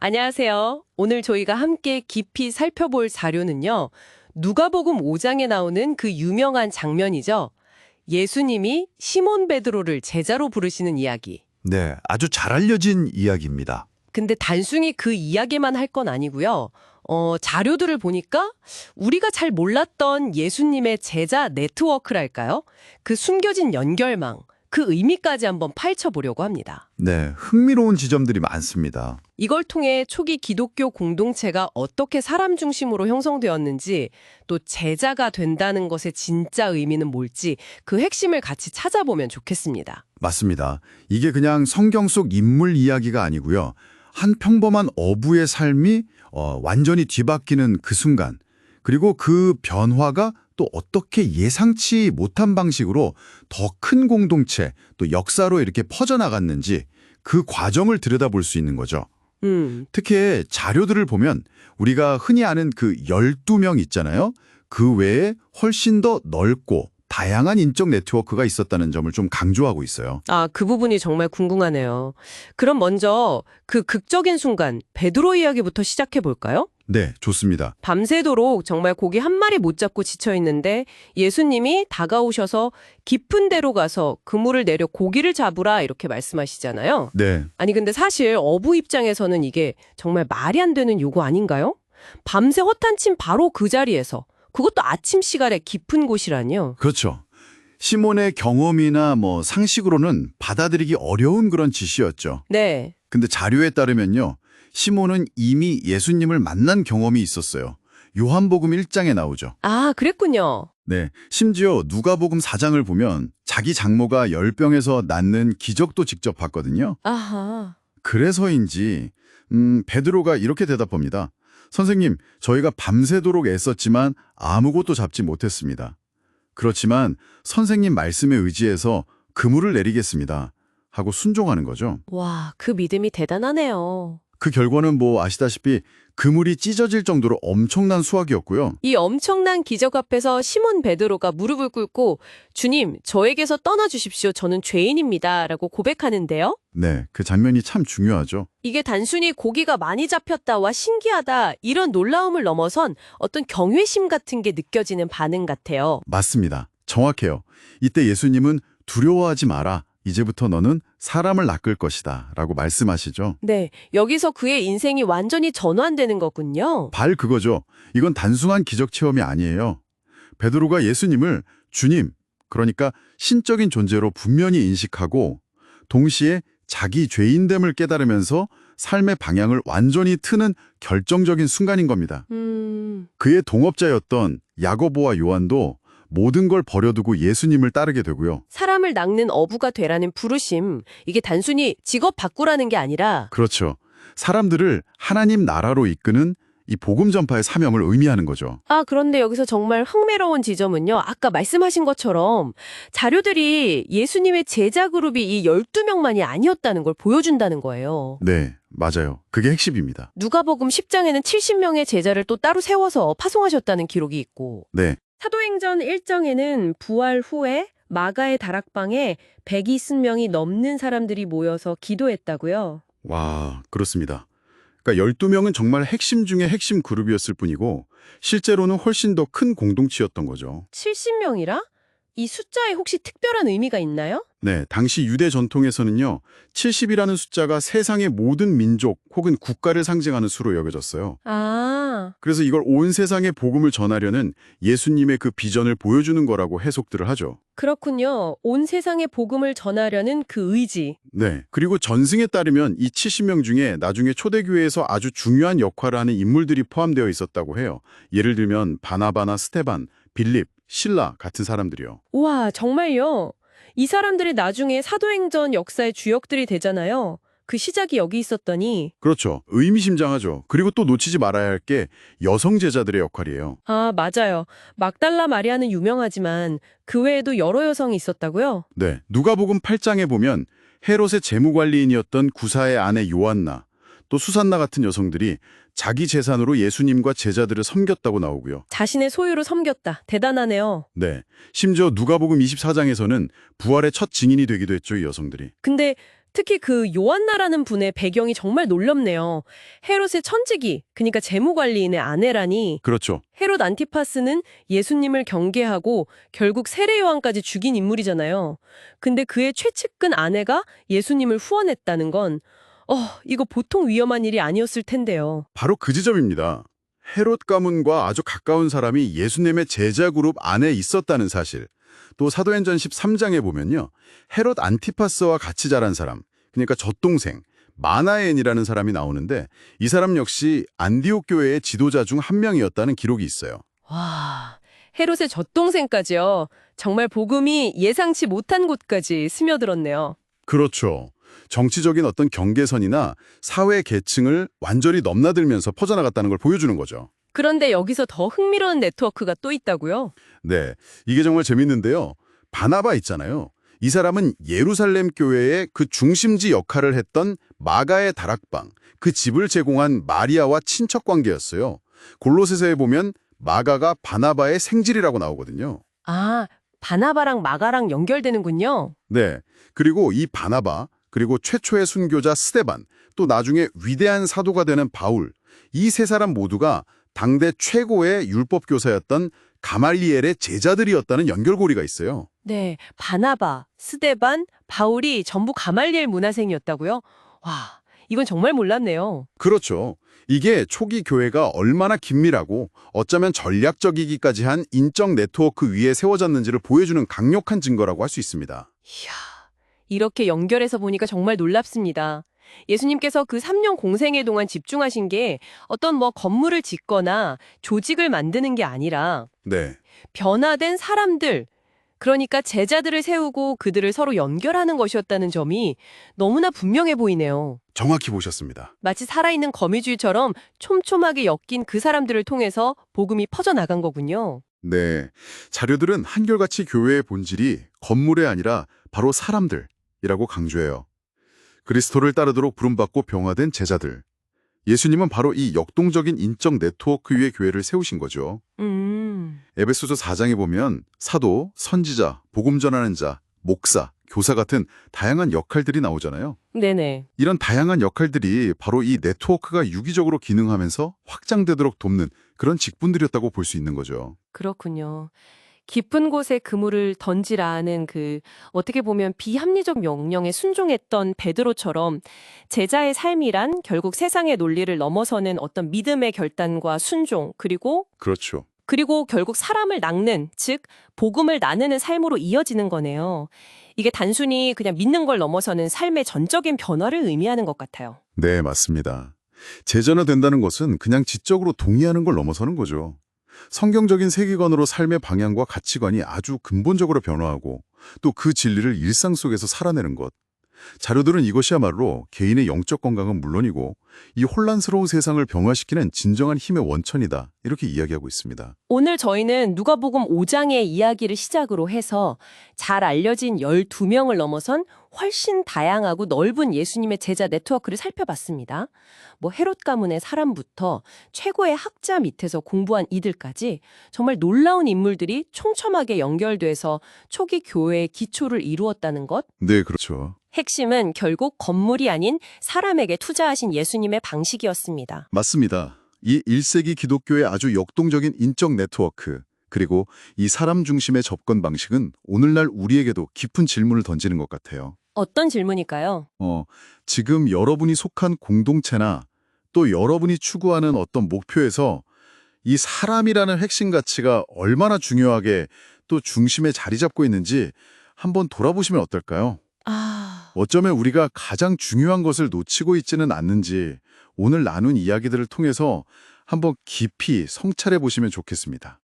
안녕하세요. 오늘 저희가 함께 깊이 살펴볼 자료는요. 누가복음 5장에 나오는 그 유명한 장면이죠. 예수님이 시몬 베드로를 제자로 부르시는 이야기. 네, 아주 잘 알려진 이야기입니다. 근데 단순히 그 이야기만 할 건 아니고요. 자료들을 보니까 우리가 잘 몰랐던 예수님의 제자 네트워크랄까요? 그 숨겨진 연결망, 그 의미까지 한번 파헤쳐보려고 합니다. 네, 흥미로운 지점들이 많습니다. 이걸 통해 초기 기독교 공동체가 어떻게 사람 중심으로 형성되었는지, 또 제자가 된다는 것의 진짜 의미는 뭘지 그 핵심을 같이 찾아보면 좋겠습니다. 맞습니다. 이게 그냥 성경 속 인물 이야기가 아니고요. 한 평범한 어부의 삶이 완전히 뒤바뀌는 그 순간, 그리고 그 변화가 또 어떻게 예상치 못한 방식으로 더 큰 공동체, 또 역사로 이렇게 퍼져나갔는지 그 과정을 들여다볼 수 있는 거죠. 특히 자료들을 보면 우리가 흔히 아는 그 12명 있잖아요. 그 외에 훨씬 더 넓고 다양한 인적 네트워크가 있었다는 점을 좀 강조하고 있어요. 그 부분이 정말 궁금하네요. 그럼 먼저 그 극적인 순간, 베드로 이야기부터 시작해 볼까요? 네, 좋습니다. 밤새도록 정말 고기 한 마리 못 잡고 지쳐 있는데 예수님이 다가오셔서 깊은 데로 가서 그물을 내려 고기를 잡으라 이렇게 말씀하시잖아요. 네, 아니 근데 사실 어부 입장에서는 이게 정말 말이 안 되는 요구 아닌가요? 밤새 허탄친 바로 그 자리에서, 그것도 아침 시간에 깊은 곳이라니요. 그렇죠. 시몬의 경험이나 상식으로는 받아들이기 어려운 그런 지시였죠. 네. 근데 자료에 따르면요. 시몬은 이미 예수님을 만난 경험이 있었어요. 요한복음 1장에 나오죠. 그랬군요. 네, 심지어 누가복음 4장을 보면 자기 장모가 열병에서 낫는 기적도 직접 봤거든요. 아하. 그래서인지 베드로가 이렇게 대답합니다. 선생님, 저희가 밤새도록 애썼지만 아무것도 잡지 못했습니다. 그렇지만 선생님 말씀에 의지해서 그물을 내리겠습니다. 하고 순종하는 거죠. 와, 그 믿음이 대단하네요. 그 결과는 아시다시피 그물이 찢어질 정도로 엄청난 수확이었고요. 이 엄청난 기적 앞에서 시몬 베드로가 무릎을 꿇고 주님, 저에게서 떠나주십시오. 저는 죄인입니다. 라고 고백하는데요. 네, 그 장면이 참 중요하죠. 이게 단순히 고기가 많이 잡혔다와 신기하다 이런 놀라움을 넘어선 어떤 경외심 같은 게 느껴지는 반응 같아요. 맞습니다. 정확해요. 이때 예수님은 두려워하지 마라. 이제부터 너는 사람을 낚을 것이다. 라고 말씀하시죠. 네, 여기서 그의 인생이 완전히 전환되는 거군요. 그거죠. 이건 단순한 기적 체험이 아니에요. 베드로가 예수님을 주님, 그러니까 신적인 존재로 분명히 인식하고 동시에 자기 죄인됨을 깨달으면서 삶의 방향을 완전히 트는 결정적인 순간인 겁니다. 그의 동업자였던 야고보와 요한도 모든 걸 버려두고 예수님을 따르게 되고요. 사람을 낚는 어부가 되라는 부르심, 이게 단순히 직업 바꾸라는 게 아니라 그렇죠. 사람들을 하나님 나라로 이끄는 이 복음 전파의 사명을 의미하는 거죠. 그런데 여기서 정말 흥미로운 지점은요. 아까 말씀하신 것처럼 자료들이 예수님의 제자 그룹이 이 12명만이 아니었다는 걸 보여준다는 거예요. 네, 맞아요. 그게 핵심입니다. 누가복음 10장에는 70명의 제자를 또 따로 세워서 파송하셨다는 기록이 있고, 네, 사도행전 1장에는 부활 후에 마가의 다락방에 120명이 넘는 사람들이 모여서 기도했다고요. 와, 그렇습니다. 그러니까 12명은 정말 핵심 중에 핵심 그룹이었을 뿐이고 실제로는 훨씬 더 큰 공동체였던 거죠. 70명이라? 이 숫자에 혹시 특별한 의미가 있나요? 네, 당시 유대 전통에서는요. 70이라는 숫자가 세상의 모든 민족 혹은 국가를 상징하는 수로 여겨졌어요. 그래서 이걸 온 세상에 복음을 전하려는 예수님의 그 비전을 보여주는 거라고 해석들을 하죠. 그렇군요. 온 세상에 복음을 전하려는 그 의지. 네, 그리고 전승에 따르면 이 70명 중에 나중에 초대교회에서 아주 중요한 역할을 하는 인물들이 포함되어 있었다고 해요. 예를 들면 바나바나 스테반, 빌립, 실라 같은 사람들이요. 우와, 정말요? 이 사람들이 나중에 사도행전 역사의 주역들이 되잖아요. 그 시작이 여기 있었더니. 그렇죠. 의미심장하죠. 그리고 또 놓치지 말아야 할 게 여성 제자들의 역할이에요. 맞아요. 막달라 마리아는 유명하지만 그 외에도 여러 여성이 있었다고요? 네, 누가복음 8장에 보면 헤롯의 재무관리인이었던 구사의 아내 요한나, 또 수산나 같은 여성들이 자기 재산으로 예수님과 제자들을 섬겼다고 나오고요. 자신의 소유로 섬겼다. 대단하네요. 네, 심지어 누가복음 24장에서는 부활의 첫 증인이 되기도 했죠, 이 여성들이. 근데 특히 그 요한나라는 분의 배경이 정말 놀랍네요. 헤롯의 천직이, 그러니까 재무관리인의 아내라니. 그렇죠. 헤롯 안티파스는 예수님을 경계하고 결국 세례 요한까지 죽인 인물이잖아요. 근데 그의 최측근 아내가 예수님을 후원했다는 건 이거 보통 위험한 일이 아니었을 텐데요. 바로 그 지점입니다. 헤롯 가문과 아주 가까운 사람이 예수님의 제자 그룹 안에 있었다는 사실. 또 사도행전 13장에 보면요. 헤롯 안티파스와 같이 자란 사람, 그러니까 젖동생 마나엔이라는 사람이 나오는데 이 사람 역시 안디옥 교회의 지도자 중 한 명이었다는 기록이 있어요. 와, 헤롯의 젖동생까지요. 정말 복음이 예상치 못한 곳까지 스며들었네요. 그렇죠. 정치적인 어떤 경계선이나 사회 계층을 완전히 넘나들면서 퍼져나갔다는 걸 보여주는 거죠. 그런데 여기서 더 흥미로운 네트워크가 또 있다고요? 네, 이게 정말 재밌는데요. 바나바 있잖아요. 이 사람은 예루살렘 교회의 그 중심지 역할을 했던 마가의 다락방, 그 집을 제공한 마리아와 친척 관계였어요. 골로새서에 보면 마가가 바나바의 생질이라고 나오거든요. 아, 바나바랑 마가랑 연결되는군요. 네, 그리고 이 바나바, 그리고 최초의 순교자 스데반, 또 나중에 위대한 사도가 되는 바울, 이 세 사람 모두가 당대 최고의 율법 교사였던 가말리엘의 제자들이었다는 연결고리가 있어요. 네, 바나바, 스데반, 바울이 전부 가말리엘 문화생이었다고요? 와, 이건 정말 몰랐네요. 그렇죠. 이게 초기 교회가 얼마나 긴밀하고 어쩌면 전략적이기까지 한 인적 네트워크 위에 세워졌는지를 보여주는 강력한 증거라고 할 수 있습니다. 이야, 이렇게 연결해서 보니까 정말 놀랍습니다. 예수님께서 그 3년 공생애 동안 집중하신 게 어떤 건물을 짓거나 조직을 만드는 게 아니라 네, 변화된 사람들, 그러니까 제자들을 세우고 그들을 서로 연결하는 것이었다는 점이 너무나 분명해 보이네요. 정확히 보셨습니다. 마치 살아있는 거미줄처럼 촘촘하게 엮인 그 사람들을 통해서 복음이 퍼져나간 거군요. 네, 자료들은 한결같이 교회의 본질이 건물이 아니라 바로 사람들이라고 강조해요. 그리스도를 따르도록 부름받고 병화된 제자들. 예수님은 바로 이 역동적인 인적 네트워크 위에 교회를 세우신 거죠. 에베소서 4장에 보면 사도, 선지자, 복음 전하는 자, 목사, 교사 같은 다양한 역할들이 나오잖아요. 네네. 이런 다양한 역할들이 바로 이 네트워크가 유기적으로 기능하면서 확장되도록 돕는 그런 직분들이었다고 볼 수 있는 거죠. 그렇군요. 깊은 곳에 그물을 던지라는 어떻게 보면 비합리적 명령에 순종했던 베드로처럼 제자의 삶이란 결국 세상의 논리를 넘어서는 어떤 믿음의 결단과 순종, 그리고 그렇죠. 결국 사람을 낚는, 즉 복음을 나누는 삶으로 이어지는 거네요. 이게 단순히 그냥 믿는 걸 넘어서는 삶의 전적인 변화를 의미하는 것 같아요. 네, 맞습니다. 제자화된다는 것은 그냥 지적으로 동의하는 걸 넘어서는 거죠. 성경적인 세계관으로 삶의 방향과 가치관이 아주 근본적으로 변화하고 또 그 진리를 일상 속에서 살아내는 것. 자료들은 이것이야말로 개인의 영적 건강은 물론이고 이 혼란스러운 세상을 병화시키는 진정한 힘의 원천이다. 이렇게 이야기하고 있습니다. 오늘 저희는 누가복음 5장의 이야기를 시작으로 해서 잘 알려진 12명을 넘어선 훨씬 다양하고 넓은 예수님의 제자 네트워크를 살펴봤습니다. 헤롯 가문의 사람부터 최고의 학자 밑에서 공부한 이들까지 정말 놀라운 인물들이 촘촘하게 연결돼서 초기 교회의 기초를 이루었다는 것. 네, 그렇죠. 핵심은 결국 건물이 아닌 사람에게 투자하신 예수님의 방식이었습니다. 맞습니다. 이 1세기 기독교의 아주 역동적인 인적 네트워크, 그리고 이 사람 중심의 접근 방식은 오늘날 우리에게도 깊은 질문을 던지는 것 같아요. 어떤 질문일까요? 지금 여러분이 속한 공동체나 또 여러분이 추구하는 어떤 목표에서 이 사람이라는 핵심 가치가 얼마나 중요하게 또 중심에 자리 잡고 있는지 한번 돌아보시면 어떨까요? 어쩌면 우리가 가장 중요한 것을 놓치고 있지는 않는지 오늘 나눈 이야기들을 통해서 한번 깊이 성찰해 보시면 좋겠습니다.